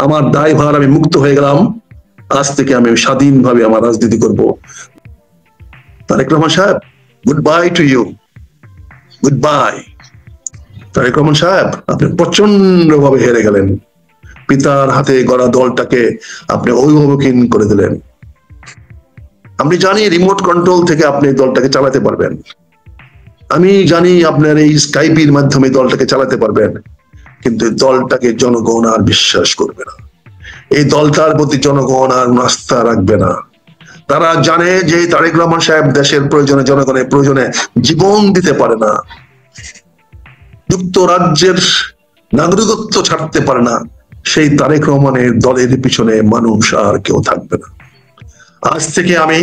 আমার দায়ভার আমি মুক্ত হয়ে গেলাম। আজ থেকে আমি স্বাধীনভাবে আমার রাজনীতি করব। তারেক রহমান সাহেব, goodbye to you, goodbye. Tarique Rahman সাহেব, আপনি প্রচন্ড ভাবে হেরে গেলেন। পিতার হাতে গড়া দলটাকে আপনি অভিভাবকহীন করে দিলেন। আমি জানি রিমোট কন্ট্রোল থেকে আপনি দলটাকে চালাতে পারবেন। আমি জানি আপনার এই স্কাইপের মাধ্যমে দলটাকে চালাতে পারবেন, কিন্তু দলটাকে জনগণ আর বিশ্বাস করবে না। এই দলটার প্রতি জনগণ আর আস্থা রাখবে না। তারা জানে যে তারেক রহমান সাহেব দেশের প্রয়োজনে, জনগণের প্রয়োজনে জীবন দিতে পারে না, যুক্তরাজ্যের নাগরিকত্ব ছাড়তে পারে না। সেই তারেক রহমানের দলের পিছনে মানুষ আর কেউ থাকবে না। আজ থেকে আমি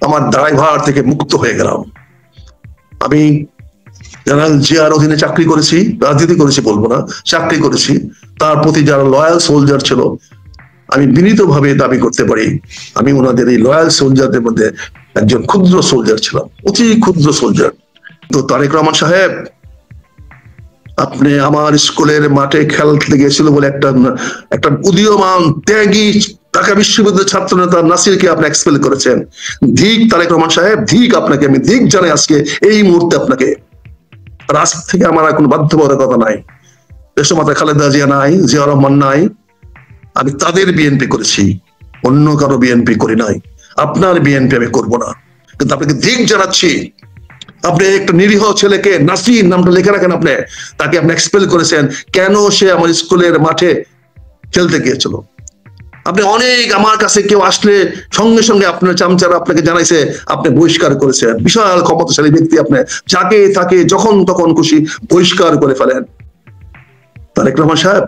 আমার দায়ভার থেকে মুক্ত হয়ে গেলাম। আমি জেনারেল জিয়ার অধীনে চাকরি করেছি, রাজনীতি করেছি বলবো না, চাকরি করেছি। তার প্রতি যারা লয়াল সোলজার ছিল, আমি বিনীতভাবে দাবি করতে পারি আমি ওনাদের এই লয়াল সোলজারদের মধ্যে একজন ক্ষুদ্র সোলজার ছিলাম, অতি ক্ষুদ্র সোলজার। তো তারেক রহমান সাহেব, আপনি আমার স্কুলের মাঠে খেলতে গিয়েছিল বলে একটা উদীয়মান ত্যাগী ঢাকা বিশ্ববিদ্যালয়ের ছাত্র নেতা নাসিরকে আপনি এক্সপেল করেছেন। ধিক তারেক রহমান সাহেব, ধিক আপনাকে। আমি ধিক জানাই আজকে এই মুহূর্তে আপনাকে। আর আজ থেকে আমার আর কোনো বাধ্যবাধকতা নাই। দেশমাতা খালেদা জিয়া নাই, জিয়া রহমান নাই, আমি তাদের বিএনপি করেছি, অন্য কারো বিএনপি করি নাই। আপনার বিএনপি আমি করব না। কিন্তু আপনাকে ধিক জানাচ্ছি, আপনি একটা নিরীহ ছেলেকে, নাসির নামটা লিখে রাখেন, আপনি তাকে আপনি এক্সপেল করেছেন। কেন? সে আমার স্কুলের মাঠে খেলতে গিয়েছিল। আপনি অনেক, আমার কাছে কেউ আসলে সঙ্গে সঙ্গে আপনার চামচারা আপনাকে জানাইছে, আপনি বহিষ্কার করেছেন। বিশাল ক্ষমতাশালী ব্যক্তি, আপনি যাকে তাকে যখন তখন খুশি বহিষ্কার করে ফেলেন। তারেক রহমান সাহেব,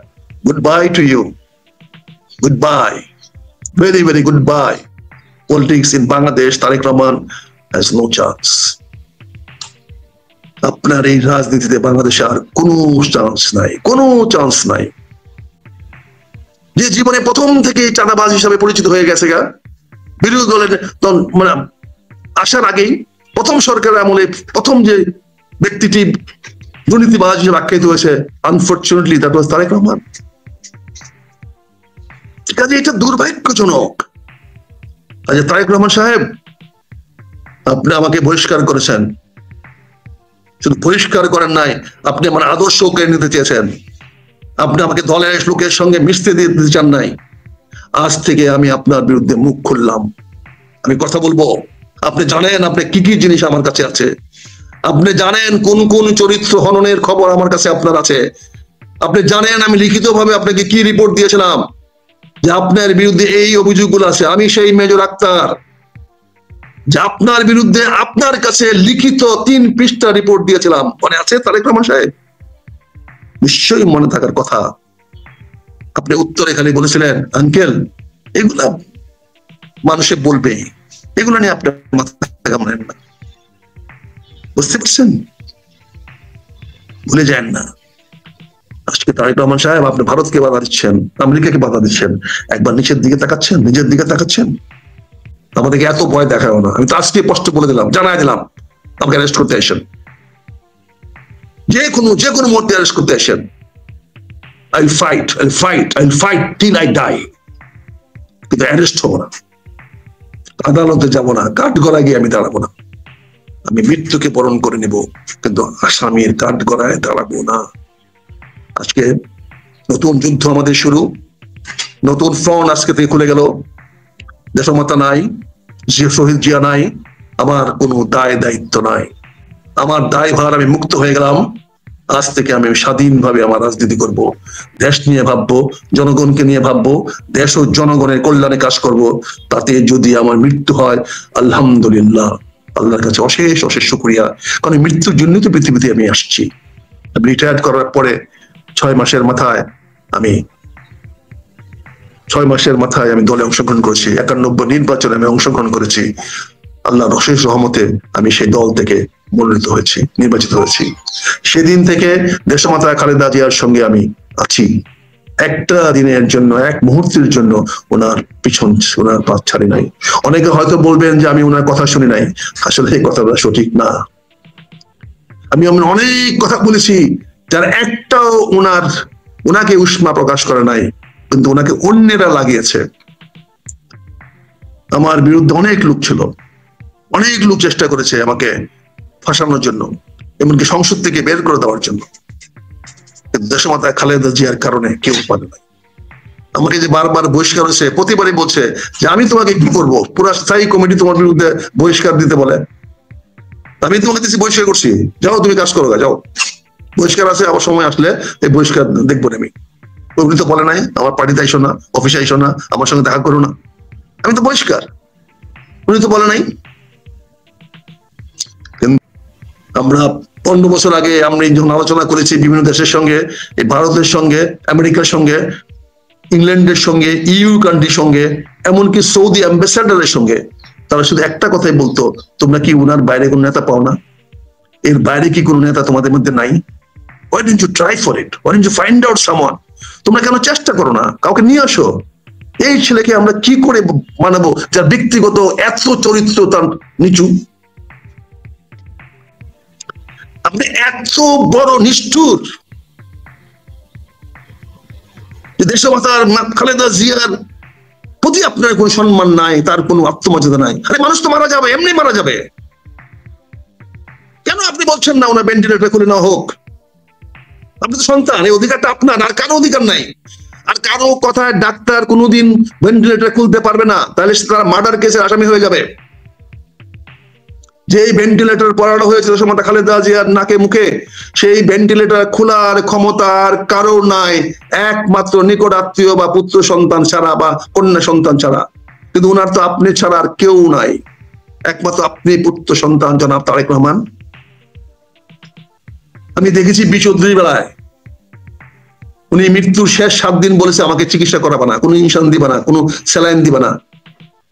goodbye to you, goodbye, very very goodbye. Politics in Bangladesh, Tarique Rahman has no chance. আপনার এই রাজনীতিতে বাংলাদেশে আর কোনো চান্স নাই, কোনো চান্স নাই। যে জীবনে প্রথম থেকে চাঁদাবাজ হিসাবে পরিচিত হয়ে গেছে গা, বিরোধী দলের মানে আসার আগেই প্রথম সরকারের আমলে প্রথম যে ব্যক্তিটি দুর্নীতিবাজ হিসেবে আখ্যায়িত হয়েছে, unfortunately that was Tarique Rahman. কাজে এটা দুর্ভাগ্যজনক। কাজে তারেক রহমান সাহেব, আপনি আমাকে বহিষ্কার করেছেন। শুধু বহিষ্কার করেন নাই, আপনি আমার আদর্শ কেড়ে নিতে চেয়েছেন। আপনি আমাকে দলের লোকের সঙ্গে মিশতে দিতে চান নাই। আজ থেকে আমি আপনার বিরুদ্ধে মুখ খুললাম, আমি কথা বলবো। আপনি জানেন আপনি কি কি জিনিস আমার কাছে আছে, আপনি জানেন কোন কোন চরিত্র হননের খবর আমার কাছে আপনার আছে। আপনি জানেন আমি লিখিতভাবে আপনাকে কি রিপোর্ট দিয়েছিলাম যে আপনার বিরুদ্ধে এই অভিযোগগুলো আছে। আমি সেই মেজর আক্তার যে আপনার বিরুদ্ধে আপনার কাছে লিখিত 3 পৃষ্ঠা রিপোর্ট দিয়েছিলাম। মনে আছে তারেক রহমান সাহেব? নিশ্চয়ই মনে থাকার কথা। আপনি উত্তরে খালি বলেছিলেন, আঙ্কেল এগুলা মানুষে বলবে, এগুলো নিয়ে আপনার মাথা ঘামালেন না। বুঝতে পারছেন? ভুলে যান না। আজকে তারেক রহমান সাহেব, আপনি ভারতকে বাধা দিচ্ছেন, আমেরিকাকে বাধা দিচ্ছেন, একবার নিচের দিকে তাকাচ্ছেন, নিজের দিকে তাকাচ্ছেন। আমাদেরকে এত ভয় দেখাও না। আমি তো আজকে স্পষ্ট বলে দিলাম, জানাই দিলাম, আমাকে অ্যারেস্ট করতে আসেন, যে কোনো মুহূর্তে অ্যারেস্ট করতে আসেন। I'll fight till I die. কিন্তু অ্যারেস্ট হবো না, আদালতে যাব না, কাঠগড়ায় গিয়ে আমি দাঁড়াবো না। আমি মৃত্যুকে বরণ করে নেব, কিন্তু আসামির কাঠগড়ায় দাঁড়াবো না। আজকে নতুন যুদ্ধ আমাদের শুরু, নতুন ফ্রন্ট আজকে থেকে খুলে গেল। দেশমাতা নাই, শহীদ জিয়া নাই, আমার কোনো দায়িত্ব নাই। আমার দায়ভার আমি মুক্ত হয়ে গেলাম। আজ থেকে আমি স্বাধীনভাবে আমার রাজনীতি করব, দেশ নিয়ে ভাববো, জনগণকে নিয়ে ভাববো, দেশ ও জনগণের কল্যাণে কাজ করব। তাতে যদি আমার মৃত্যু হয়, আলহামদুলিল্লাহ, আল্লাহর কাছে অশেষ অশেষ শুকরিয়া। কারণ মৃত্যুর জন্য তো পৃথিবীতে আমি আসছি। আমি রিটায়ার করার পরে 6 মাসের মাথায় আমি দলে অংশগ্রহণ করেছি। 91 নির্বাচনে আমি অংশগ্রহণ করেছি। আল্লাহর অশেষ রহমতে আমি সেই দল থেকে মনোনীত হয়েছি, নির্বাচিত হয়েছি। সেদিন থেকে দেশমাতা খালেদা জিয়ার সঙ্গে আমি আছি। একটা দিনের জন্য, এক মুহূর্তের জন্য ওনার পা ছাড়ি নাই। অনেকে হয়তো বলবেন যে আমি ওনার কথা শুনি নাই। আসলে এই কথাটা সঠিক না। আমি অনেক কথা বলেছি যারা একটাও ওনাকে উষ্মা প্রকাশ করে নাই। কিন্তু ওনাকে অন্যেরা লাগিয়েছে। আমার বিরুদ্ধে অনেক লোক ছিল, অনেক লোক চেষ্টা করেছে আমাকে ফাঁসানোর জন্য, এমনকি সংসদ থেকে বের করে দেওয়ার জন্য। দেশমাতা খালেদা জিয়ার কারণে কেউ পারে না। আমাকে যে বারবার বহিষ্কার হয়েছে, প্রতিবারই বলছে যে আমি তোমাকে কি করবো, পুরা স্থায়ী কমিটি তোমার বিরুদ্ধে বহিষ্কার দিতে বলে। আমি তোমাকে দিচ্ছি, বহিষ্কার করছি, যাও তুমি কাজ করো, যাও বহিষ্কার আছে, আবার সময় আসলে এই বহিষ্কার দেখবো আমি। উনি তো বলে নাই আমার পার্টিতে আইসো না, অফিসে আইসো না, আমার সঙ্গে দেখা করো না, আমি তো বহিষ্কার। উনি তো বলে নাই। আমরা 15 বছর আগে আমরা যখন আলোচনা করেছি বিভিন্ন দেশের সঙ্গে, এই ভারতের সঙ্গে, আমেরিকার সঙ্গে, ইংল্যান্ডের সঙ্গে, ইউ কান্ট্রির সঙ্গে, এমনকি সৌদি অ্যাম্বাসেডারের সঙ্গে, তারা শুধু একটা কথাই বলতো, তোমরা কি উনার বাইরে কোন নেতা পাও না? এর বাইরে কি কোন নেতা তোমাদের মধ্যে নাই? Why don't you try for it? Why don't you find out someone? তোমরা কেন চেষ্টা করো না? কাউকে নিয়ে আসো। এই ছেলেকে আমরা কি করে মানাবো যার ব্যক্তিগত এত চরিত্র তার নিচু? আপনি এত বড় নিষ্ঠুর, দেশমাতার খালেদা জিয়ার প্রতি আপনার কোন সম্মান নাই, তার কোনো আত্মমর্যাদা নাই। আরে মানুষ তো মারা যাবে, এমনি মারা যাবে, কেন আপনি বলছেন না ওনার ভেন্টিলেটর খুলে নেওয়া হোক? আপনি তো সন্তান, এই অধিকারটা আপনার, আর কারো অধিকার নাই। আর কারো কথায় ডাক্তার কোনোদিন ভেন্টিলেটর খুলতে পারবে না, তাহলে তারা মার্ডার কেসের আসামি হয়ে যাবে। যে ভেন্টিলেটর পড়ানো হয়েছিল দেশমাতা খালেদা জিয়ার নাকে মুখে, সেই ভেন্টিলেটর খোলার ক্ষমতার কারো নাই, একমাত্র নিকট আত্মীয় বা পুত্র সন্তান ছাড়া বা কন্যা সন্তান ছাড়া। কিন্তু উনার তো আপনি ছাড়া আর কেউ নাই, একমাত্র আপনি পুত্র সন্তান জনাব তারেক রহমান। আমি দেখেছি বিচৌধুরী বেলায় উনি মৃত্যুর শেষ 7 দিন বলেছে আমাকে চিকিৎসা করাবা না, কোনো ইনশান দিবা না, কোনো স্যালাইন দিবা না,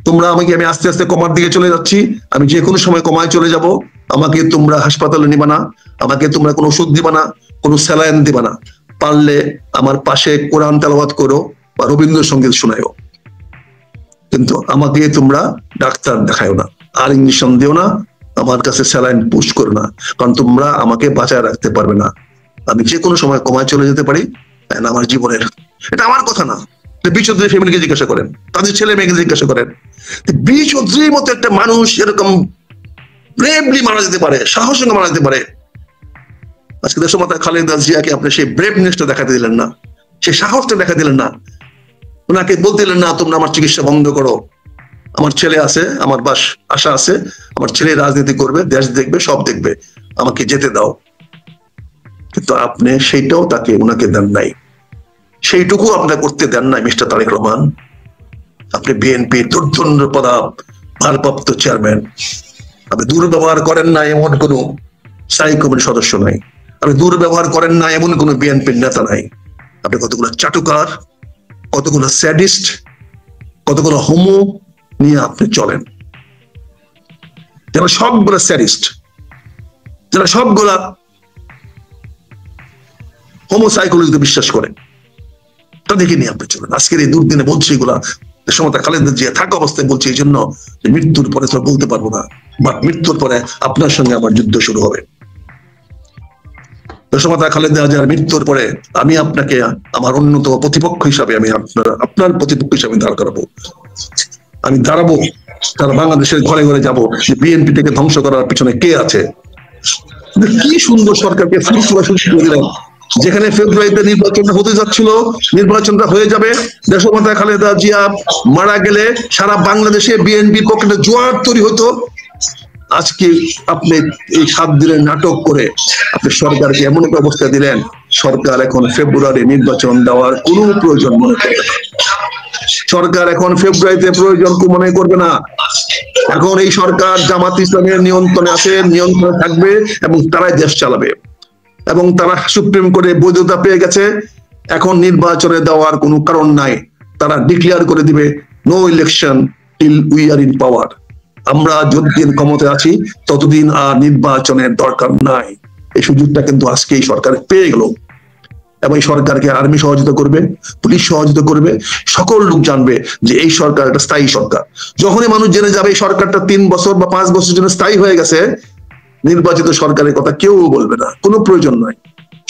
তোমরা আমাকে, আমি আস্তে আস্তে কমার দিকে চলে যাচ্ছি, আমি যে কোনো সময় কমায় চলে যাব, আমাকে তোমরা হাসপাতালে নিবা না, আমাকে তোমরা কোনো ওষুধ দিবা না, কোনো স্যালাইন দিবা না, পারলে আমার পাশে কোরআন তেলাওয়াত করো বা রবীন্দ্রসঙ্গীত শোনায়ও, কিন্তু আমাকে তোমরা ডাক্তার দেখায়ও না, আর ইঞ্জেকশন দিও না, আমার কাছে স্যালাইন পুশ করো না, কারণ তোমরা আমাকে বাঁচায় রাখতে পারবে না। আমি যে কোনো সময় কমায় চলে যেতে পারি, আমার জীবনের, এটা আমার কথা না, বি চৌধুরী ফ্যামিলিকে জিজ্ঞাসা করেন, তাদের ছেলে মেয়েকে জিজ্ঞাসা করেন। বি চৌধুরীর মতো একটা মানুষ এরকম ব্রেভলি মারা যেতে পারে, সাহস সঙ্গে মারা যেতে পারে। আজকে দেশমাতা খালেদা জিয়াকে আপনি সেই ব্রেভনেসটা দেখাতে দিলেন না, সেই সাহসটা দেখা দিলেন না, ওনাকে বলতে দিলেন না তোমরা আমার চিকিৎসা বন্ধ করো, আমার ছেলে আছে, আমার বাস আশা আছে, আমার ছেলে রাজনীতি করবে, দেশ দেখবে, সব দেখবে, আমাকে যেতে দাও। কিন্তু আপনি সেইটাও তাকে ওনাকে দেন নাই, সেইটুকু আপনার করতে দেন নাই মিস্টার তারেক রহমান। আপনি বিএনপির দুর্দণ্ড ভারপ্রাপ্ত চেয়ারম্যান, আপনি দুর্ব্যবহার করেন না এমন কোন স্থায়ী কমিটির সদস্য নাই, আপনি দুর্ব্যবহার করেন না এমন কোন বিএনপির নেতা নাই। আপনি কতগুলো চাটুকার, কতগুলো স্যাডিস্ট, কতগুলো হোমো নিয়ে আপনি চলেন, যারা সবগুলো স্যাডিস্ট, যারা সবগুলা হোমোসাইকোলজিতে বিশ্বাস করে, তাদেরকে নিয়ে আপনি চলেন। আজকের এই দুর্দিনে বলছি এগুলা দেশমাতা খালেদা জিয়া থাকা অবস্থায় বলছি, এই জন্য মৃত্যুর পরে তো বলতে পারবো না, বাট মৃত্যুর পরে আপনার সঙ্গে আমার যুদ্ধ শুরু হবে। দেশমাতা খালেদা জিয়ার মৃত্যুর পরে আমি আপনাকে আমার অন্যতম প্রতিপক্ষ হিসাবে, আমি আপনার প্রতিপক্ষ হিসাবে দাঁড় করাবো, আমি দাঁড়াবো, তারা বাংলাদেশের ঘরে ঘরে যাবো, বিএনপি থেকে ধ্বংস করার পিছনে কে আছে। কি সুন্দর সরকারকে সুযোগ দিলেন, যেখানে ফেব্রুয়ারিতে নির্বাচন হতে যাচ্ছিল, নির্বাচনটা হয়ে যাবে, দেশমাতা খালেদা জিয়া মারা গেলে সারা বাংলাদেশে বিএনপির পক্ষে জোয়ার তৈরি হতো। আজকে আপনি এই 7 দিনের নাটক করে আপনি সরকারকে এমন একটা অবস্থা দিলেন, সরকার এখন ফেব্রুয়ারি নির্বাচন দেওয়ার কোনো প্রয়োজন মনে করবে না, সরকার এখন ফেব্রুয়ারিতে প্রয়োজন মনে করবে না। এখন এই সরকার জামাত ইসলামের নিয়ন্ত্রণে আছে, নিয়ন্ত্রণে থাকবে এবং তারাই দেশ চালাবে, এবং তারা সুপ্রিম কোর্টে বৈধতা পেয়ে গেছে, এখন নির্বাচনে দেওয়ার কোনো কারণ নাই, তারা ডিক্লেয়ার করে দিবে no election till we are in power. আমরা যতদিন ক্ষমতায় আছি ততদিন আর নির্বাচনের দরকার নাই। এই সুযোগটা কিন্তু আজকে এই সরকার পেয়ে গেল, এবং এই সরকারকে আর্মি সহযোগিতা করবে, পুলিশ সহযোগিতা করবে, সকল লোক জানবে যে এই সরকার একটা স্থায়ী সরকার। যখনই মানুষ জেনে যাবে এই সরকারটা 3 বছর বা 5 বছরের জন্য স্থায়ী হয়ে গেছে, নির্বাচিত সরকারের কথা কেউ বলবে না, কোনো প্রয়োজন নাই।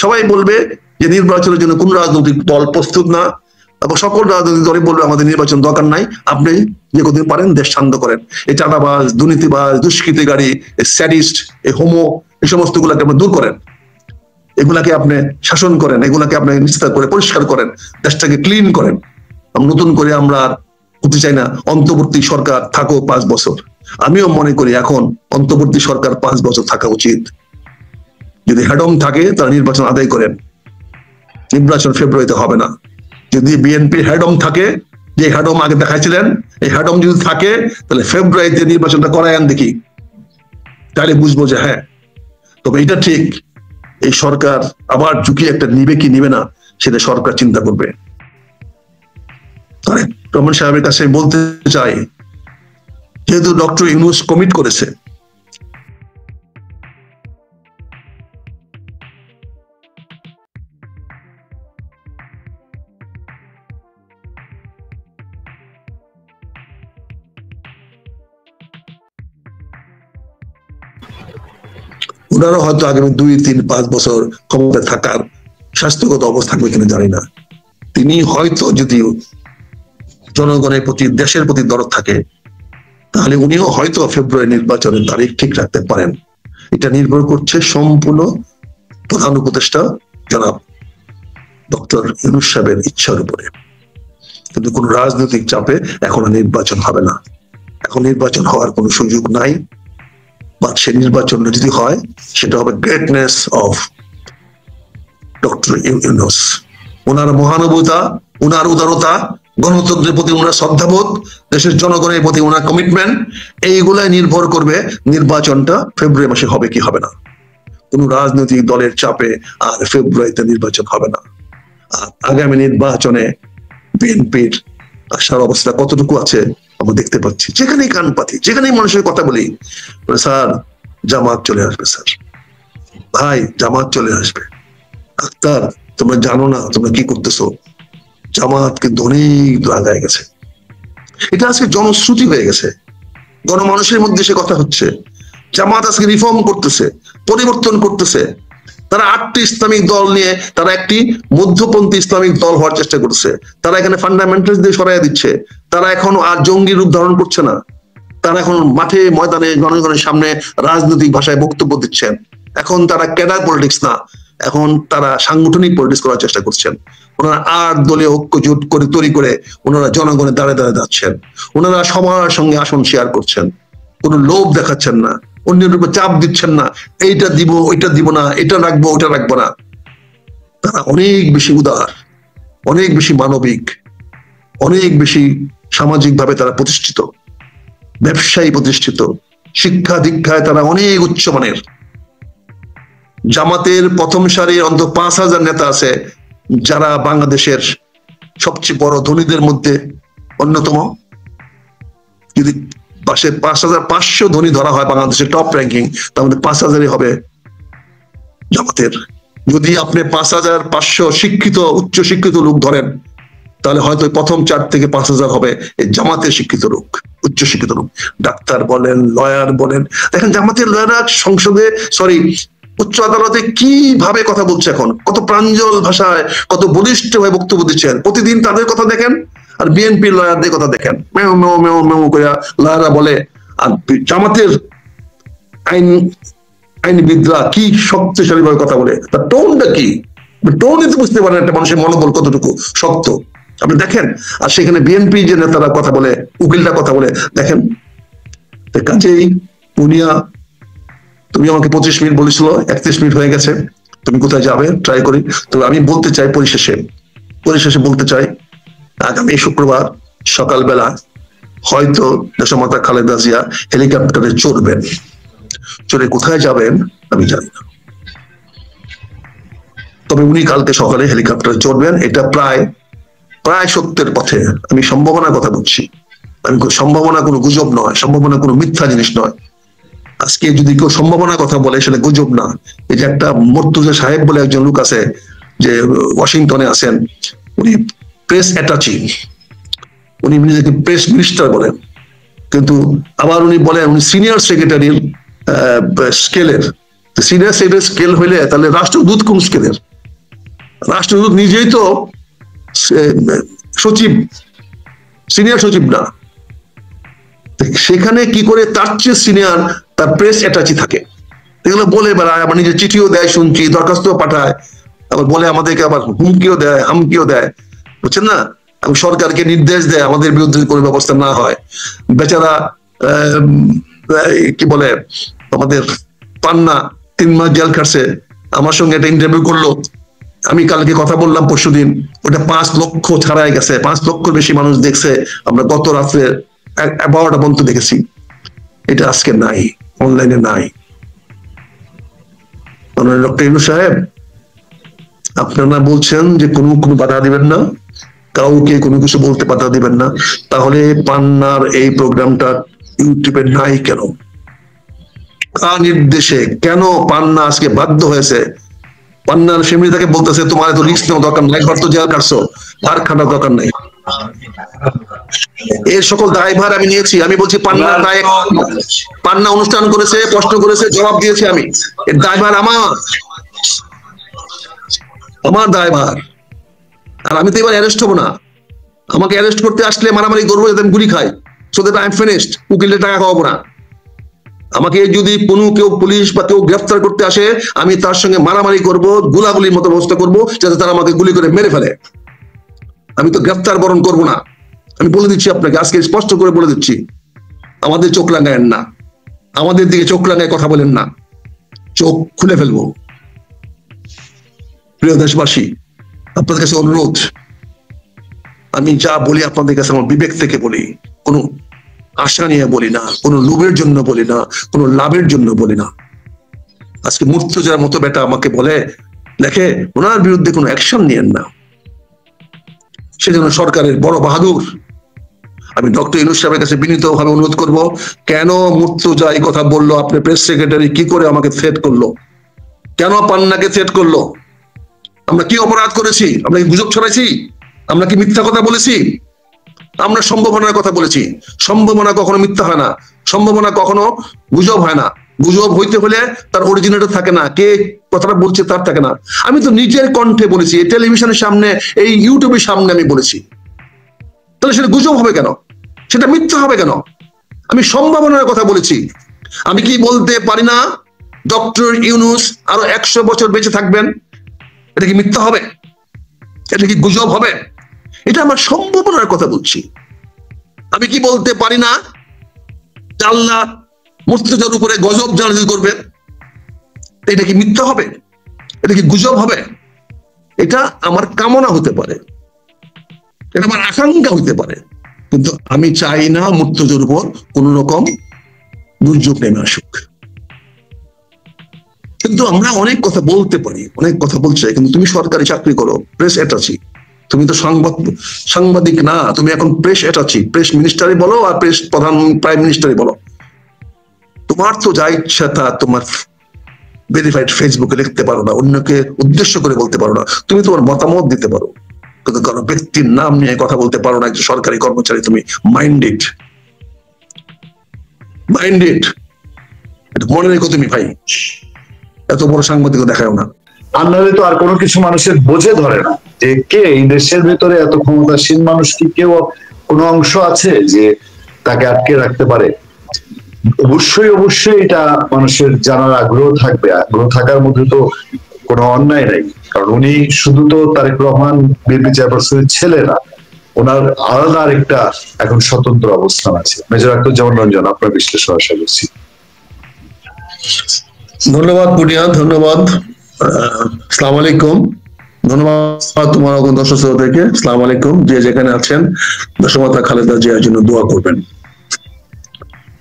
সবাই বলবে যে নির্বাচনের জন্য কোন রাজনৈতিক দল প্রস্তুত না, এবং সকল রাজনৈতিক দলই বলবে আমাদের নির্বাচন দরকার নাই, আপনি যে কদিন পারেন দেশ শান্ত করেন, এই চাঁদাবাজ, দুর্নীতিবাজ, দুষ্কৃতিকারী, স্যাডিস্ট, এই হোমো, এই সমস্ত গুলাকে আপনি দূর করেন, এগুলাকে আপনি শাসন করেন, এগুলাকে আপনি নিস্তার করে পরিষ্কার করেন, দেশটাকে ক্লিন করেন। নতুন করে আমরা হতে চাই না অন্তর্বর্তী সরকার থাকো 5 বছর। আমিও মনে করি এখন অন্তর্বর্তী সরকার 5 বছর থাকা উচিত। যদি হ্যাডম থাকে তারা নির্বাচন আদায় করেন, নির্বাচন ফেব্রুয়ারিতে হবে না। যদি বিএনপির হ্যাডম থাকে, যে হ্যাডম আগে দেখাইছিলেন, এই হ্যাডম যদি থাকে তাহলে ফেব্রুয়ারিতে নির্বাচনটা করায় দেখি, তাহলে বুঝবো যে হ্যাঁ। তবে এটা ঠিক, এই সরকার আবার ঝুঁকি একটা নিবে কি নিবে না সেটা সরকার চিন্তা করবে। রহমান সাহেবের কাছে বলতে চাই, যেহেতু ডক্টর ইউনূস কমিট করেছে, ওনারা হয়তো আগামী 2, 3, 5 বছর ক্ষমতায় থাকার স্বাস্থ্যগত অবস্থা থাকবে কিনা জানি না। তিনি হয়তো যদি জনগণের প্রতি, দেশের প্রতি দরদ থাকে, তাহলে উনিও হয়তো ফেব্রুয়ারি নির্বাচনের তারিখ ঠিক রাখতে পারেন। এটা নির্ভর করছে সম্পূর্ণ প্রধান উপদেষ্টা জনাব ডক্টর ইউনূস সাহেবের ইচ্ছার উপরে। কিন্তু কোন রাজনৈতিক চাপে এখন নির্বাচন হবে না, এখন নির্বাচন হওয়ার কোনো সুযোগ নাই। বা সে নির্বাচন যদি হয় সেটা হবে গ্রেটনেস অফ ডক্টর ইউনূস, ওনার মহানুভবতা, ওনার উদারতা, গণতন্ত্রের প্রতি ওনার শ্রদ্ধাবোধ, দেশের জনগণের প্রতি ওনার কমিটমেন্ট, এইগুলাই নির্ভর করবে নির্বাচনটা ফেব্রুয়ারি মাসে হবে কি হবে না। কোন রাজনৈতিক দলের চাপে আর ফেব্রুয়ারিতে নির্বাচন হবে না। আর আগামী নির্বাচনে বিএনপির আসার অবস্থা কতটুকু আছে আমরা দেখতে পাচ্ছি। যেখানেই কান পাতি, যেখানেই মানুষের কথা বলি, স্যার জামাত চলে আসবে, স্যার ভাই জামাত চলে আসবে। আক্তার, তোমরা জানো না তোমরা কি করতেছো, জামাত কিন্তু অনেক আগায় গেছে। এটা আজকে জনশ্রুতি হয়ে গেছে, গণমানুষের মধ্যে সে কথা হচ্ছে। জামাত আজকে রিফর্ম করতেছে, পরিবর্তন করতেছে। তারা 8টি ইসলামিক দল নিয়ে তারা একটি মধ্যপন্থী ইসলামিক দল হওয়ার চেষ্টা করছে। তারা এখানে ফান্ডামেন্টালস দিয়ে সরাইয়া দিচ্ছে। তারা এখন আর জঙ্গি রূপ ধারণ করছে না। তারা এখন মাঠে ময়দানে জনগণের সামনে রাজনৈতিক ভাষায় বক্তব্য দিচ্ছেন। এখন তারা ক্যাডার পলিটিক্স না, এখন তারা সাংগঠনিক পলিটিক্স করার চেষ্টা করছেন। ওনারা 8 দলীয় ঐক্য জোট করে তৈরি করে ওনারা জনগণের দাঁড়ে দাঁড়ে যাচ্ছেন। ওনারা সবার সঙ্গে আসন শেয়ার করছেন, কোনো লোভ দেখাচ্ছেন না, অন্যের উপর চাপ দিচ্ছেন না, এইটা দিব ওইটা দিব না, এটা রাখবো ওইটা রাখবো না। তারা অনেক বেশি উদার, অনেক বেশি মানবিক, অনেক বেশি সামাজিক ভাবে তারা প্রতিষ্ঠিত, ব্যবসায়ী প্রতিষ্ঠিত, শিক্ষা দীক্ষায় তারা অনেক উচ্চমানের। জামাতের প্রথম সারির অন্তত 5,000 নেতা আছে যারা বাংলাদেশের সবচেয়ে বড় ধনীদের মধ্যে অন্যতম। যদি 5,500 ধনী ধরা হয় বাংলাদেশের টপ র্যাঙ্কিং, তার মধ্যে 5,000-ই হবে জামাতের। যদি আপনি 5,500 শিক্ষিত উচ্চ শিক্ষিত লোক ধরেন, তাহলে হয়তো প্রথম 4 থেকে 5,000 হবে এই জামাতের শিক্ষিত লোক, উচ্চ শিক্ষিত লোক। ডাক্তার বলেন, লয়ার বলেন, দেখেন জামাতের লয়াররা সংসদে উচ্চ আদালতে কিভাবে কথা বলছে এখন, কত প্রাঞ্জল ভাষায়, কত বলিষ্ঠ ভাবে বক্তব্য দিচ্ছেন। প্রতিদিন তাদের কথা দেখেন, আর বিএনপির লয়ারদের কথা দেখেন, মেও মেও মেও মেও করে লয়াররা বলে। আর জামাতের আইনবিদরা কি শক্তিশালী ভাবে কথা বলে, তার টোনটা কি, টোনই তো বুঝতে পারেন একটা মানুষের মনোবল কতটুকু শক্ত, আপনি দেখেন। আর সেখানে বিএনপি যে নেতারা কথা বলে, উকিলরা কথা বলে, দেখেন। কাজেই পুনিয়া, তুমি আমাকে 25 মিনিট বলেছিল, 31 মিনিট হয়ে গেছে, তুমি কোথায় যাবে ট্রাই করি। তো আমি বলতে চাই পরিশেষে বলতে চাই, আগামী শুক্রবার সকালবেলা হয়তো দেশমাতা খালেদা জিয়া হেলিকপ্টারে চড়বেন। চড়ে কোথায় যাবেন আমি জানি না, তবে উনি কালকে সকালে হেলিকপ্টারে চড়বেন। এটা প্রায় সত্যের পথে। আমি সম্ভাবনার কথা বলছি, আমি সম্ভাবনা কোনো গুজব নয়, সম্ভাবনা কোনো মিথ্যা জিনিস নয়। আজকে যদি কেউ সম্ভাবনার কথা বলে সেটা গুজব না। এই যে একটা মর্তুজা সাহেব বলে একজন লোক আছে, যে ওয়াশিংটনে আছেন, উনি প্রেস অ্যাটাচি, উনি নিজেকে প্রেস মিনিস্টার বলেন, কিন্তু আবার উনি বলেন উনি সিনিয়র সেক্রেটারির স্কেলের। সিনিয়র সেক্রেটারি স্কেল হইলে তাহলে রাষ্ট্রদূত কোন স্কেলের? রাষ্ট্রদূত নিজেই তো সচিব, সিনিয়র সচিব না, সেখানে কি করে তার চেয়ে সিনিয়র তার প্রেস অ্যাটাচি থাকে, এগুলো বলে বেড়ায়, আবার নিজের চিঠিও দেয়, শুনছি দরখাস্ত পাঠায়, আবার বলে আমাদেরকে আবার হুমকিও দেয়, হামকিও দেয়, বুঝছেন না, এবং সরকারকে নির্দেশ দেয় আমাদের বিরুদ্ধে কোনো ব্যবস্থা না হয়। বেচারা কি বলে আমাদের পান্না 3 মাস জেল খাটছে, আমার সঙ্গে একটা ইন্টারভিউ করলো, আমি কালকে কথা বললাম পরশুদিন, ওটা 5 লক্ষ ছাড়াই গেছে, 5 লক্ষের বেশি মানুষ দেখছে, আমরা গত রাত্রে 12টা পর্যন্ত দেখেছি, এটা আজকে নাই, অনলাইনে নাই। ডক্টর ইউনূস সাহেব, আপনারা বলছেন যে কোনো বাধা দিবেন না, কাউকে কোনো কিছু বলতে বাধা দিবেন না, তাহলে পান্নার এই প্রোগ্রামটা ইউটিউবে নাই কেন? কার নির্দেশে কেন পান্না আজকে বাধ্য হয়েছে? পান্নার ফ্যামিলি তাকে বলতেছে তোমার এত রিস্ক নেওয়া দরকার নাই, একবার তো জেল কাটছো, আর খাটার দরকার নাই। এর সকল দায়ভার আমি নিয়েছি। আমি বলছি পান্না অনুষ্ঠান করেছে, প্রশ্ন করেছে, জবাব দিয়েছি আমি, এর দায়ভার আমার দায়ভার। আর আমি তো এবার অ্যারেস্ট হবো না, আমাকে অ্যারেস্ট করতে আসলে মারামারি করবো যাতে আমি গুলি খাই, so that I am finished, উকিলের টাকা খাওয়াবো না। আমাকে যদি কোনো কেউ পুলিশ বা কেউ গ্রেফতার করতে আসে, আমি তার সঙ্গে মারামারি করব, গুলাগুলির মতো ব্যবস্থা করবো যাতে তারা আমাকে গুলি করে মেরে ফেলে। আমি তো গ্রেফতার বরণ করবো না, আমি বলে দিচ্ছি আপনাকে, আজকে স্পষ্ট করে বলে দিচ্ছি, আমাদের চোখ লাগায়েন না, আমাদের দিকে চোখ লাগায় কথা বলেন না, চোখ খুলে ফেলবো। প্রিয় দেশবাসী, আপনাদের কাছে অনুরোধ, আমি যা বলি আপনাদের কাছে আমার বিবেক থেকে বলি, কোনো আশা নিয়ে বলি না, কোনো লোভের জন্য বলি না, কোনো লাভের জন্য বলি না। আজকে মুর্তজার মতো বেটা আমাকে বলে লেখে ওনার বিরুদ্ধে কোনো অ্যাকশন নিয়েন না, সেজন্য সরকারের বড় বাহাদুর। আমি ডক্টর ইউনূস সাহেবের কাছে বিনীতভাবে অনুরোধ করব, কেন মুর্তজা এই কথা বললো, আপনি প্রেস সেক্রেটারি কি করে আমাকে থ্রেট করলো, কেন পান্নাকে থ্রেট করলো? আমরা কি অপরাধ করেছি? আমরা কি গুজব ছড়াইছি? আমরা কি মিথ্যা কথা বলেছি? আমরা সম্ভাবনার কথা বলেছি। সম্ভাবনা কখনো মিথ্যা হয় না, সম্ভাবনা কখনো গুজব হয় না। গুজব হইতে হলে তার অরিজিনেটর থাকে না, কে কথাটা বলছে তার থাকে না। আমি তো নিজের কণ্ঠে বলেছি, টেলিভিশনের সামনে, এই ইউটিউবের সামনে আমি বলেছি, তাহলে সেটা গুজব হবে কেন? সেটা মিথ্যা হবে কেন? আমি সম্ভাবনার কথা বলেছি। আমি কি বলতে পারি না ডক্টর ইউনূস আরো 100 বছর বেঁচে থাকবেন? এটা কি মিথ্যা হবে? এটা কি গুজব হবে? এটা আমার সম্ভাবনার কথা বলছি। আমি কি বলতে পারি না আল্লাহ মুর্তজার উপরে গজব নাযিল করবে? এটা কি মিথ্যা হবে? এটা কি গুজব হবে? এটা আমার কামনা হতে পারে, এটা আমার আকাঙ্ক্ষা হতে পারে, কিন্তু আমি চাই না মুর্তজার উপর কোন রকম দুর্যোগ নেমে আসুক। কিন্তু আমরা অনেক কথা বলতে পারি, অনেক কথা বলছে, কিন্তু তুমি সরকারি চাকরি করো, প্রেস অ্যাটাচি, তুমি তো সাংবাদিক না, তুমি এখন প্রেস অ্যাটাচি, প্রেস মিনিস্টারই বলো আর প্রেস প্রধান প্রাইম মিনিস্টারই বলো, তোমার তো যা ইচ্ছা তা তোমার ভেরিফাইড ফেসবুকে লিখতে পারো না, অন্যকে উদ্দেশ্য করে বলতে পারো না, তুমি তোমার মতামত দিতে পারো, কিন্তু কারো ব্যক্তির নাম নিয়ে কথা বলতে পারো না। একজন সরকারি কর্মচারী তুমি, মাইন্ডেড, এটা মনে রেখো তুমি ভাই, এত বড় সাংবাদিক দেখাও না। আন্নারে তো আর কোনো কিছু মানুষের বোঝে ধরে না যে কে এই দেশের ভিতরে এত ক্ষমতাসীন মানুষ, কি কেউ কোনো অংশ আছে যে তাকে আটকে রাখতে পারে? অবশ্যই এটা মানুষের জানার আগ্রহ থাকবে, আগ্রহ থাকার মধ্যে তো কোনো অন্যায় নাই, কারণ উনি শুধু তো তারেক রহমান বিএনপি চেয়ারপারসনের ছেলে না, ওনার আলাদা আরেকটা এখন স্বতন্ত্র অবস্থান আছে। মেজর আখতারুজ্জামান রঞ্জন, আপনার বিশ্লেষণ আশা করছি। ধন্যবাদ পুনিয়া, ধন্যবাদ। আসসালামু আলাইকুম, ধন্যবাদ তোমার দর্শক শ্রোতাদেরকে। আসসালামু আলাইকুম, যে যেখানে আছেন দেশমাতা খালেদা জিয়ার জন্য দোয়া করবেন।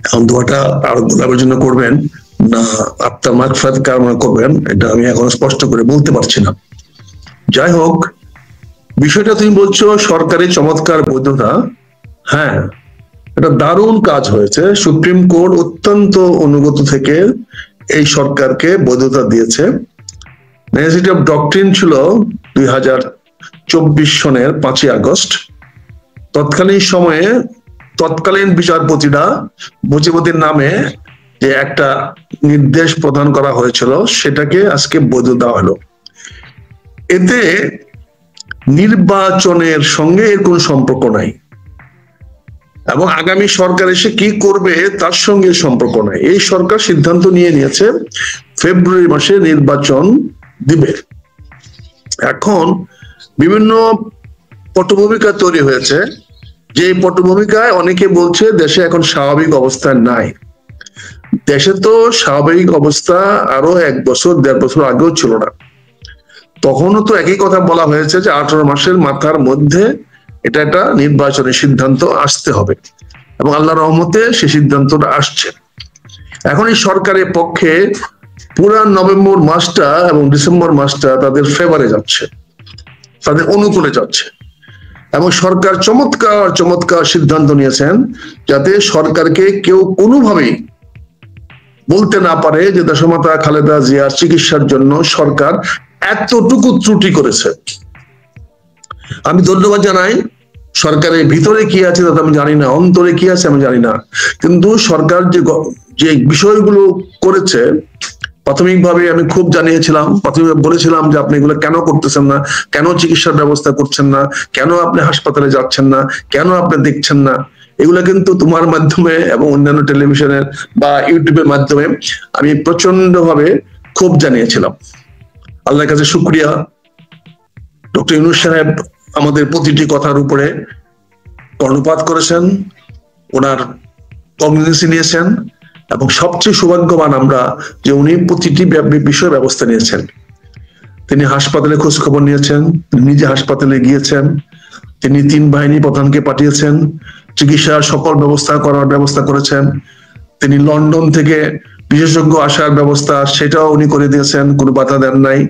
এখন দোয়াটা আরো গোলাপের জন্য করবেন না আত্মার মাগফিরাত কামনা করবেন, এটা আমি এখন স্পষ্ট করে বলতে পারছি না। যাই হোক, বিষয়টা তুমি বলছো সরকারি চমৎকার বৈধতা, হ্যাঁ এটা দারুণ কাজ হয়েছে। সুপ্রিম কোর্ট অত্যন্ত অনুগত থেকে এই সরকারকে বৈধতা দিয়েছে। নেসিটি অফ ডক্ট্রিন ছিল 2024 সনের 5ই আগস্ট। তৎকালীন সময়ে তৎকালীন বিচারপতিরা মুজিবুদ্দিন নামে যে একটা নির্দেশ প্রদান করা হয়েছিল সেটাকে আজকে বৈধ দেওয়া হলো। এতে নির্বাচনের সঙ্গে এর কোনো সম্পর্ক নাই, এবং আগামী সরকার এসে কি করবে তার সঙ্গে সম্পর্ক নাই। এই সরকার সিদ্ধান্ত নিয়েছে ফেব্রুয়ারি মাসে নির্বাচন দিবে। এখন বিভিন্ন পটভূমিকা তৈরি হয়েছে, যে পটভূমিকায় অনেকে বলছে দেশে এখন স্বাভাবিক অবস্থায় নাই। দেশে তো স্বাভাবিক অবস্থা আরো 1 বছর 1.5 বছর আগেও ছিল না। তখনও তো একই কথা বলা হয়েছে যে 18 মাসের মাথার মধ্যে এটা একটা নির্বাচনের সিদ্ধান্ত আসতে হবে, এবং আল্লাহর রহমতে সেই সিদ্ধান্তটা আসছে। এখন এই সরকারের পক্ষে পুরা নভেম্বর মাসটা এবং ডিসেম্বর মাসটা তাদের ফেভারে যাচ্ছে, তাদের অনুকূলে যাচ্ছে, এবং সরকার চমৎকার চমৎকার সিদ্ধান্ত নিয়েছেন যাতে সরকারকে কেউ কোনোভাবেই বলতে না পারে যে দেশমাতা খালেদা জিয়ার চিকিৎসার জন্য সরকার এতটুকু ত্রুটি করেছে। আমি ধন্যবাদ জানাই, সরকারের ভিতরে কি আছে তা আমি জানি না, অন্তরে কি আছে আমি জানি না, কিন্তু সরকার যে বিষয়গুলো করেছে প্রাথমিকভাবে আমি খুব জানিয়েছিলাম, প্রাথমিকভাবে বলেছিলাম যে আপনি এগুলো কেন করতেছেন না, কেন চিকিৎসার ব্যবস্থা করছেন না, কেন আপনি হাসপাতালে যাচ্ছেন না, কেন আপনি দেখছেন না। এগুলো কিন্তু তোমার মাধ্যমে এবং অন্যান্য টেলিভিশনের বা ইউটিউবের মাধ্যমে আমি প্রচন্ড ভাবে খুব জানিয়েছিলাম। আল্লাহর কাছে শুকরিয়া, ডক্টর ইউনূস সাহেব আমাদের প্রতিটি কথার উপরে কর্ণপাত করেছেন, ওনার কগনিজেন্সি নিয়েছেন, এবং সবচেয়ে সৌভাগ্যবান আমরা যে উনি প্রতিটি বিষয়ে ব্যবস্থা নিয়েছেন। তিনি হাসপাতালে খোঁজ খবর নিয়েছেন, নিজে হাসপাতালে গিয়েছেন, তিনি 3 বাহিনী প্রধানকে পাঠিয়েছেন, চিকিৎসার সকল ব্যবস্থা করেছেন। তিনি লন্ডন থেকে বিশেষজ্ঞ আসার ব্যবস্থা সেটাও উনি করে দিয়েছেন, কোনো বাধা দেন নাই।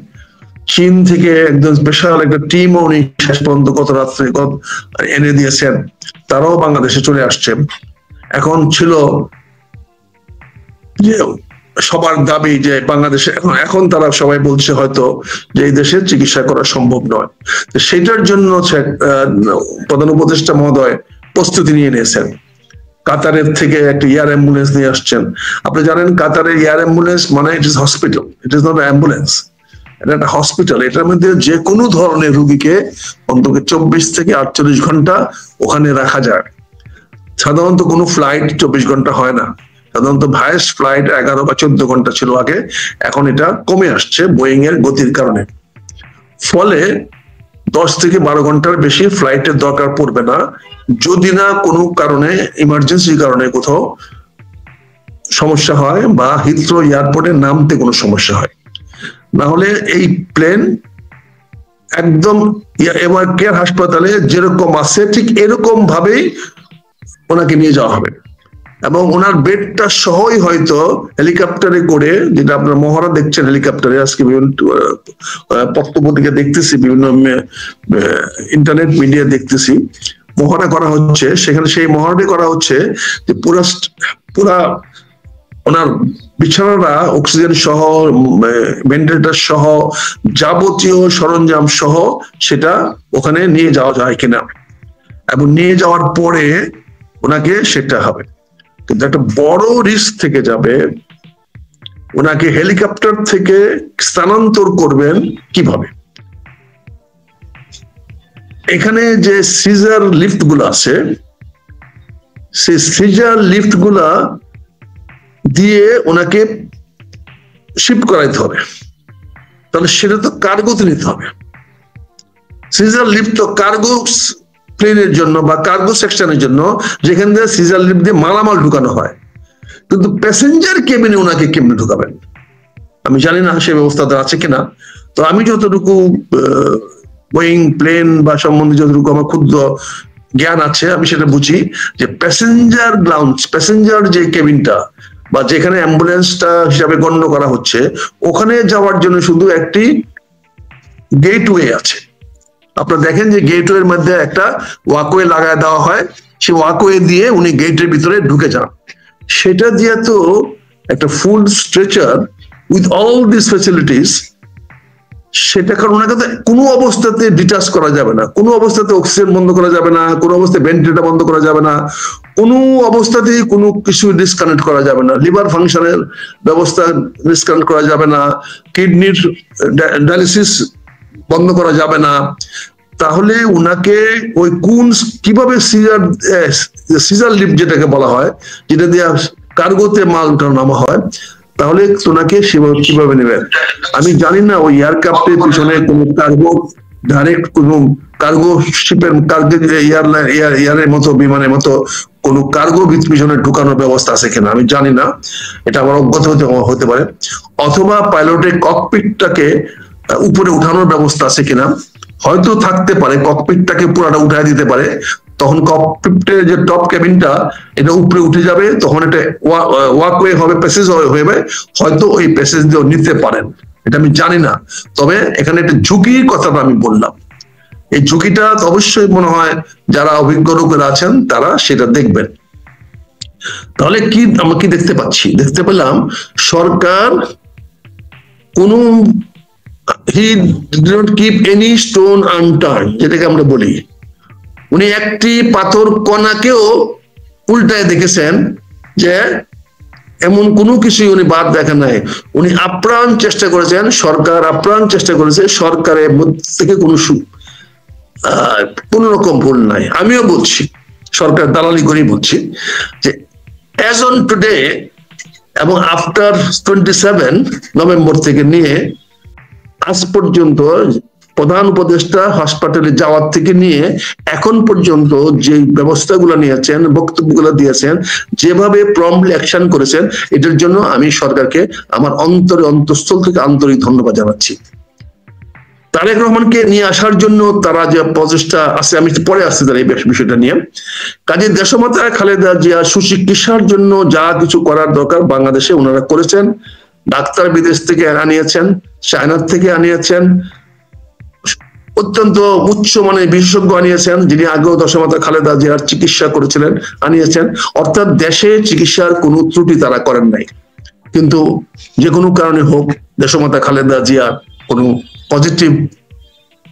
চীন থেকে একজন স্পেশাল একটা টিমও উনি শেষ পর্যন্ত গত রাত্রে এনে দিয়েছেন, তারাও বাংলাদেশে চলে আসছে। এখন ছিল যে সবার দাবি যে বাংলাদেশে এখন তারা সবাই বলছে হয়তো যে এই দেশে চিকিৎসা করা সম্ভব নয়, সেটার জন্য প্রধান উপদেষ্টা মহোদয় প্রস্তুতি নিয়ে নিয়েছেন। কাতারের থেকে একটা এয়ার অ্যাম্বুলেন্স নিয়ে আসছেন। আপনি জানেন কাতারের এয়ার অ্যাম্বুলেন্স মানে it is hospital, it is not ambulance, এটা একটা হসপিটাল। এটার মধ্যে যে কোনো ধরনের রোগীকে অন্তত 24 থেকে 48 ঘন্টা ওখানে রাখা যায়। সাধারণত কোনো ফ্লাইট 24 ঘন্টা হয় না, সাধারণত ভাইস ফ্লাইট 11 বা 14 ঘন্টা ছিল আগে, এখন এটা কমে আসছে বোয়িং এর গতির কারণে। ফলে 10 থেকে 12 ঘন্টার বেশি ফ্লাইটের দরকার পড়বে না, যদি না কোনো কারণে ইমার্জেন্সি কারণে কোথাও সমস্যা হয় বা হিথ্রো এয়ারপোর্টে নামতে কোনো সমস্যা হয়। না হলে এই প্লেন একদম এবার কেয়ার হাসপাতালে যেরকম আছে ঠিক এরকম ভাবেই ওনাকে নিয়ে যাওয়া হবে, এবং ওনার বেডটা সহই হয়তো হেলিকপ্টারে করে, যেটা আপনার মহড়া দেখছেন হেলিকপ্টারে, আজকে বিভিন্ন পত্রপত্রিকা দেখতেছি, বিভিন্ন ইন্টারনেট মিডিয়া দেখতেছি মহড়া করা হচ্ছে, সেখানে সেই মহড়াটি করা হচ্ছে যে পুরা ওনার বিছানাটা অক্সিজেন সহ, ভেন্টিলেটর সহ, যাবতীয় সরঞ্জাম সহ সেটা ওখানে নিয়ে যাওয়া যায় কিনা, এবং নিয়ে যাওয়ার পরে ওনাকে সেটা হবে। কিন্তু একটা বড় রিস্ক থেকে যাবে, ওনাকে হেলিকপ্টার থেকে স্থানান্তর করবেন কিভাবে। এখানে যে সিজার লিফট গুলো আছে, সেই সিজার লিফট গুলা দিয়ে ওনাকে শিফট করাইতে হবে, তাহলে সেটা তো কার্গোতে নিতে হবে। সিজার লিফট তো কার্গো প্লেনের জন্য বা কার্গো সেকশনের জন্য, যেখান থেকে সিজার লিফট দিয়ে মালামাল ঢুকানো হয়, কিন্তু প্যাসেঞ্জার কেবিনে ওনাকে কেমনে ঢুকাবেন আমি জানি না, সে ব্যবস্থাটা আছে কিনা। তো আমি যতটুকু বোয়িং প্লেন বা সম্বন্ধে যতটুকু আমার ক্ষুদ্র জ্ঞান আছে, আমি সেটা বুঝি যে প্যাসেঞ্জার লাউঞ্জ, প্যাসেঞ্জার যে কেবিনটা বা যেখানে অ্যাম্বুলেন্সটা হিসাবে গণ্য করা হচ্ছে, ওখানে যাওয়ার জন্য শুধু একটি গেটওয়ে আছে। আপনারা দেখেন যে গেটওয়ের মধ্যে একটা ওয়াকওয়ে লাগায় দেওয়া হয়, সেই ওয়াকওয়ে দিয়ে উনি গেটের ভিতরে ঢুকে যান। সেটা দিয়ে তো একটা full stretcher with all this facilities, সেটা কারণ ওনাকে কোনো অবস্থাতে ডিটাচ করা যাবে না, কোনো অবস্থাতে অক্সিজেন বন্ধ করা যাবে না, কোনো অবস্থায় ভেন্টিলেটর বন্ধ করা যাবে না, কোনো অবস্থাতেই কোনো কিছু ডিসকানেক্ট করা যাবে না, লিভার ফাংশনের ব্যবস্থা ডিসকানেক্ট করা যাবে না, কিডনির ডায়ালিসিস বন্ধ করা যাবে না, তাহলে উনাকে ওই কোন কিভাবে সিজার লিফট যেটাকে বলা হয়, যেটা দিয়ে কার্গোতে মাল উঠানো নামা হয়, তাহলে ওনাকে কিভাবে নেবেন? আমি জানি না ওই এয়ারক্রাফটের পিছনে কোনো কার্গো ডাইরেক্ট কোনো কার্গো শিপের এয়ারের মতো বিমানের মতো কোনো কার্গো পিছনে ঢুকানোর ব্যবস্থা আছে কিনা আমি জানি না, এটা আমার অজ্ঞাত হতে পারে। অথবা পাইলটের ককপিটটাকে উপরে উঠানোর ব্যবস্থা আছে কিনা, হয়তো থাকতে পারে, ককপিটটাকে পুরাটা উঠায় দিতে পারে, তখন ককপিটের যে টপ ক্যাবিনটা এটা উপরে উঠে যাবে, তখন এটা ওয়াকওয়ে হবে, প্যাসেজ হবে, হয়তো ওই প্যাসেজ দিয়েও নিতে পারেন, এটা আমি জানি না। তবে এখানে একটা ঝুঁকির কথাটা আমি বললাম, এই ঝুঁকিটা অবশ্যই মনে হয় যারা অভিজ্ঞ লোকেরা আছেন তারা সেটা দেখবেন। তাহলে কি আমরা কি দেখতে পাচ্ছি? দেখতে পেলাম সরকার কোন he did not keep any stone unturned, যেটাকে আমরা বলি, উনি একটি পাথর কণাকেও উল্টায় দেখেছেন, যে এমন কোনো কিছুই উনি বাদ দেখেন নাই। উনি আপ্রাণ চেষ্টা করেছেন, সরকার আপ্রাণ চেষ্টা করেছে, সরকারের মধ্যে থেকে কোন রকম ভুল নাই। আমিও বলছি, সরকার দালালি করেই বলছি, যে অ্যাজ অন টুডে এবং আফটার 27 নভেম্বর থেকে নিয়ে আজ পর্যন্ত প্রধান উপদেষ্টা হাসপাতালে যাওয়ার থেকে নিয়ে এখন পর্যন্ত যে ব্যবস্থাগুলো নিয়েছেন, বক্তব্যগুলো দিয়েছেন, যেভাবে প্রম্পটলি অ্যাকশন করেছেন, এটার জন্য আমি সরকারকে আমার অন্তঃস্থল থেকে আন্তরিক ধন্যবাদ জানাচ্ছি। তারেক রহমানকে নিয়ে আসার জন্য তারা যে প্রচেষ্টা আছে, আমি পরে আসতে চাই এই বিষয়টা নিয়ে। কাজে দেশমাতা খালেদা জিয়া সুচিকিৎসার জন্য যা কিছু করার দরকার বাংলাদেশে ওনারা করেছেন। ডাক্তার বিদেশ থেকে আনিয়েছেন, চায়নার থেকে আনিয়েছেন, অত্যন্ত উচ্চমানের বিশেষজ্ঞ আনিয়েছেন, যিনি আগেও দেশমাতা খালেদা জিয়ার চিকিৎসা করেছিলেন, আনিয়েছেন। অর্থাৎ দেশে চিকিৎসার কোনো ত্রুটি তারা করেন নাই। কিন্তু যে কোনো কারণে হোক দেশমাতা খালেদা জিয়া কোনো পজিটিভ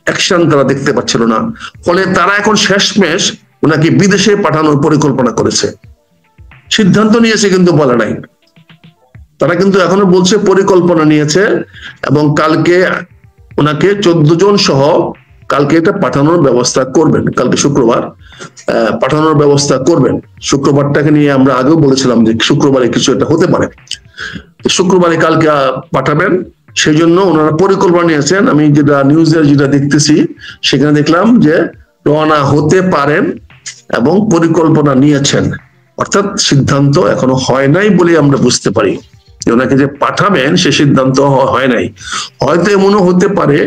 অ্যাকশন তারা দেখতে পাচ্ছিল না, ফলে তারা এখন শেষমেশ ওনাকে বিদেশে পাঠানোর পরিকল্পনা করেছে, সিদ্ধান্ত নিয়েছে কিন্তু বলে নাই। তারা কিন্তু এখনো বলছে পরিকল্পনা নিয়েছে, এবং কালকে ওনাকে 14 জন সহ কালকে এটা পাঠানোর ব্যবস্থা করবেন। কালকে শুক্রবার পাঠানোর ব্যবস্থা করবেন। শুক্রবারটাকে নিয়ে আমরা আগেও বলেছিলাম যে শুক্রবারে কিছু একটা হতে পারে, শুক্রবারে কালকে পাঠাবেন, সেই জন্য ওনারা পরিকল্পনা নিয়েছেন। আমি যেটা নিউজের যেটা দেখতেছি সেখানে দেখলাম যে রওনা হতে পারেন এবং পরিকল্পনা নিয়েছেন, অর্থাৎ সিদ্ধান্ত এখনো হয় নাই বলে আমরা বুঝতে পারি। ওনাকে যে পাঠাবেন সে সিদ্ধান্ত হয় নাই। হয়তো এমনও হতে পারে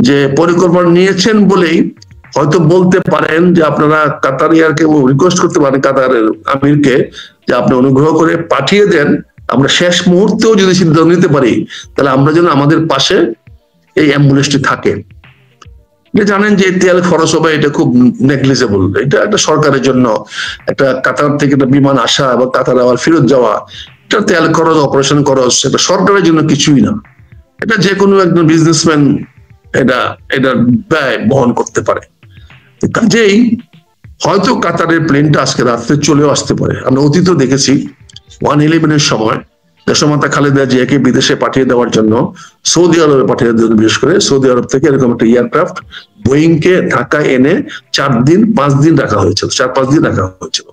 যে পরিকল্পনা নিয়েছেন বলেই হয়তো বলতে পারেন যে আপনারা কাতারিয়ারকে রিকোয়েস্ট করতে পারেন, কাতারের আমিরকে, যে আপনি অনুগ্রহ করে পাঠিয়ে দেন, আমরা শেষ মুহূর্তেও যদি সিদ্ধান্ত নিতে পারি তাহলে আমরা যেন আমাদের পাশে এই অ্যাম্বুলেন্সটি থাকে। জানেন যে তেল খরচ হবে, এটা খুব নেগলিজেবল, এটা একটা সরকারের জন্য একটা কাতার থেকে একটা বিমান আসা বা কাতার আবার ফেরত যাওয়া, এটা তেল খরচ, অপারেশন খরচ, এটা সরকারের জন্য কিছুই না। এটা যে কোনো একজন বিজনেসম্যান এটা ব্যয় বহন করতে পারে। কাজেই হয়তো কাতারের প্লেনটা আজকে রাত্রে চলেও আসতে পারে। আমরা অতীতও দেখেছি 111 সময় দেশমাতা খালেদা জিয়াকে বিদেশে পাঠিয়ে দেওয়ার জন্য সৌদি আরবে পাঠিয়ে দেওয়ার, বিশেষ করে সৌদি আরব থেকে এরকম একটা এয়ারক্রাফট বোয়িং কে ঢাকায় এনে 4-5 দিন রাখা হয়েছিল, 4-5 দিন রাখা হয়েছিল,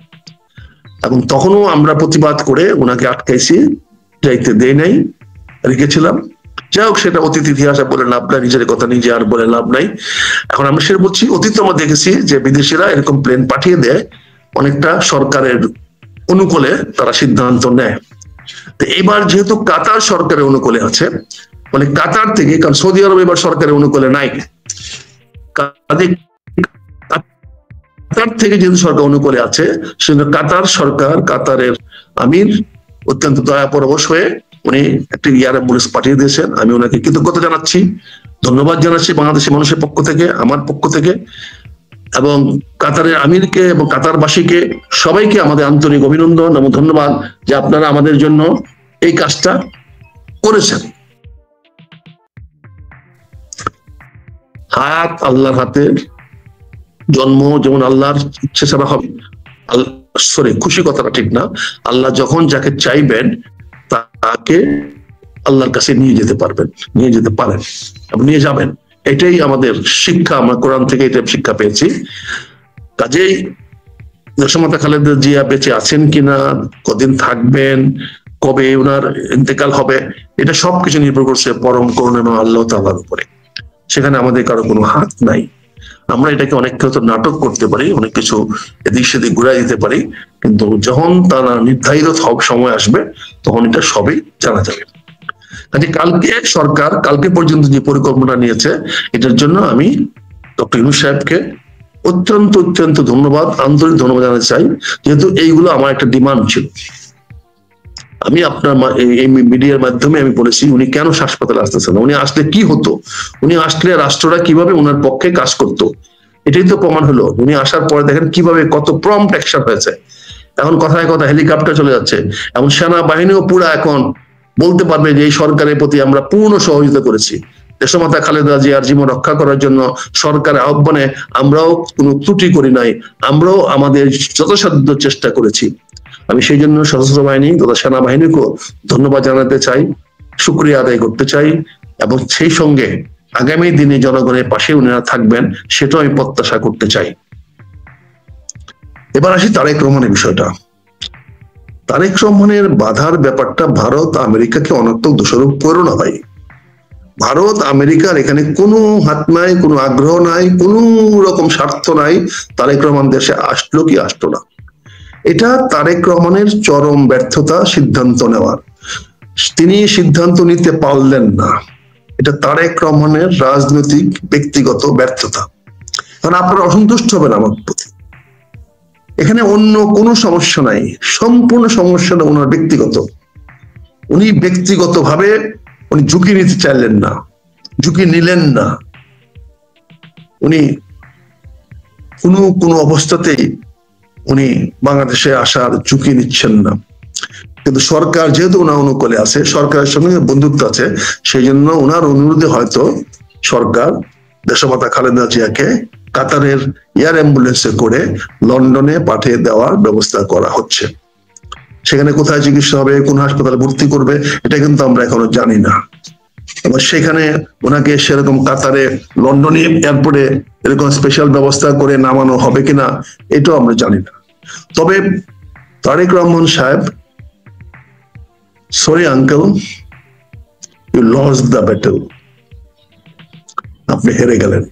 এবং তখনও আমরা প্রতিবাদ করে ওনাকে আটকাইছি, যাইতে দেই নাই, রেখেছিলাম। যাই হোক, সেটা অতীত ইতিহাসে বলে লাভ নাই, নিজের কথা নিজে আর বলে লাভ নাই। এখন আমরা সেটা বলছি, অতীত আমরা দেখেছি যে বিদেশিরা এরকম প্লেন পাঠিয়ে দেয়, অনেকটা সরকারের অনুকূলে তারা সিদ্ধান্ত নেয়। তো এবার যেহেতু কাতার সরকারের অনুকূলে আছে, মানে কাতার থেকে, কারণ সৌদি আরব এবার সরকারের অনুকূলে নাই, কাতার থেকে যেহেতু সরকার অনুকূলে আছে, সেজন্য কাতার সরকার, কাতারের আমির অত্যন্ত দয়া পরবশ হয়ে উনি একটি এয়ার অ্যাম্বুলেন্স পাঠিয়ে দিয়েছেন। আমি ওনাকে কৃতজ্ঞতা জানাচ্ছি, ধন্যবাদ জানাচ্ছি বাংলাদেশের মানুষের পক্ষ থেকে, আমার পক্ষ থেকে, এবং কাতারের আমিরকে এবং কাতারবাসীকে সবাইকে আমাদের আন্তরিক অভিনন্দন এবং ধন্যবাদ যে আপনারা আমাদের জন্য এই কাজটা করেছেন। হায়াত আল্লাহর হাতে, জন্ম যেমন আল্লাহর ইচ্ছে ছাড়া হবে, খুশি কথাটা ঠিক না, আল্লাহ যখন যাকে চাইবেন তাকে আল্লাহর কাছে নিয়ে যেতে পারেন এবং নিয়ে যাবেন, এটাই আমাদের শিক্ষা, আমরা কোরআন থেকে এটা শিক্ষা পেয়েছি। কাজেই দেশমাতা খালেদা জিয়া বেঁচে আছেন কিনা, কদিন থাকবেন, কবে ওনার ইন্তেকাল হবে, এটা সবকিছু নির্ভর করছে পরম করুণাময় আল্লাহ তাআলার উপরে। সেখানে আমাদের কারো কোনো হাত নাই। আমরা এটাকে অনেক হয়তো নাটক করতে পারি, অনেক কিছু এদিক সেদিক ঘুরাই দিতে পারি, কিন্তু যখন তারা নির্ধারিত সময় আসবে তখন এটা সবই জানা যাবে। কাজে কালকে সরকার কালকে পর্যন্ত যে পরিকল্পনা নিয়েছে, এটার জন্য আমি ডক্টর ইউনূস সাহেবকে অত্যন্ত অত্যন্ত ধন্যবাদ, আন্তরিক ধন্যবাদ জানাতে চাই, যেহেতু এইগুলো আমার একটা ডিমান্ড ছিল। আমি আপনার এই মিডিয়ার মাধ্যমে আমি বলেছি উনি কেন হাসপাতালে আসতেছেন, উনি আসলে কি হতো, উনি আসলে রাষ্ট্রটা কিভাবে ওনার পক্ষে কাজ করতো, এটাই তো প্রমাণ হলো। উনি আসার পরে দেখেন কিভাবে কত প্রম্পট অ্যাকশন হয়েছে। এখন কথায় কথা হেলিকপ্টার চলে যাচ্ছে, এমন সেনাবাহিনীও পুরা এখন বলতে পারবে যে এই সরকারের প্রতি আমরা পূর্ণ সহযোগিতা করেছি। দেশমাতা খালেদা জিয়ার জীবন রক্ষা করার জন্য সরকারের আহ্বানে আমরাও কোনো ত্রুটি করি নাই, আমরাও আমাদের যথাসাধ্য চেষ্টা করেছি। আমি সেই জন্য সশস্ত্র বাহিনী তথা সেনাবাহিনীকেও ধন্যবাদ জানাতে চাই, শুকরিয়া আদায় করতে চাই, এবং সেই সঙ্গে আগামী দিনে জনগণের পাশে উনারা থাকবেন সেটাও আমি প্রত্যাশা করতে চাই। এবার আসি তারেক রহমানের বিষয়টা। তারেক রহমানের বাধার ব্যাপারটা ভারত আমেরিকাকে অনর্থক দোষারোপ করো না ভাই। ভারত আমেরিকার এখানে কোনো হাত নাই, কোনো আগ্রহ নাই, কোনো রকম স্বার্থ নাই তারেক রহমান দেশে আসলো কি আসলো না। এটা তারেক রহমানের চরম ব্যর্থতা সিদ্ধান্ত নেওয়ার, তিনি সিদ্ধান্ত নিতে পারলেন না, এটা তারেক রহমানের রাজনৈতিক ব্যক্তিগত ব্যর্থতা। কারণ আপনারা অসন্তুষ্ট হবেন আমার প্রতি, এখানে অন্য কোনো সমস্যা নাই, সম্পূর্ণ সমস্যাটা ওনার ব্যক্তিগত। উনি ব্যক্তিগতভাবে উনি ঝুঁকি নিতে চাইলেন না, ঝুঁকি নিলেন না, উনি কোনো অবস্থাতেই উনি বাংলাদেশে আসার ঝুঁকি নিচ্ছেন না। কিন্তু সরকার যেহেতু ওনার অনুকূলে আছে, সরকারের সঙ্গে বন্ধুত্ব আছে, সেই জন্য ওনার অনুরোধে হয়তো সরকার দেশমাতা খালেদা জিয়াকে কাতারের এয়ার অ্যাম্বুলেন্সে করে লন্ডনে পাঠিয়ে দেওয়ার ব্যবস্থা করা হচ্ছে। সেখানে কোথায় চিকিৎসা হবে, কোন হাসপাতালে ভর্তি করবে, এটা কিন্তু আমরা এখনো জানি না। এবং সেখানে ওনাকে সেরকম কাতারে লন্ডনে এয়ারপোর্টে এরকম স্পেশাল ব্যবস্থা করে নামানো হবে কিনা এটাও আমরা জানি না। তবে তারেক রহমান সাহেব, sorry uncle, you lost the battle, আপনি হেরে গেলেন।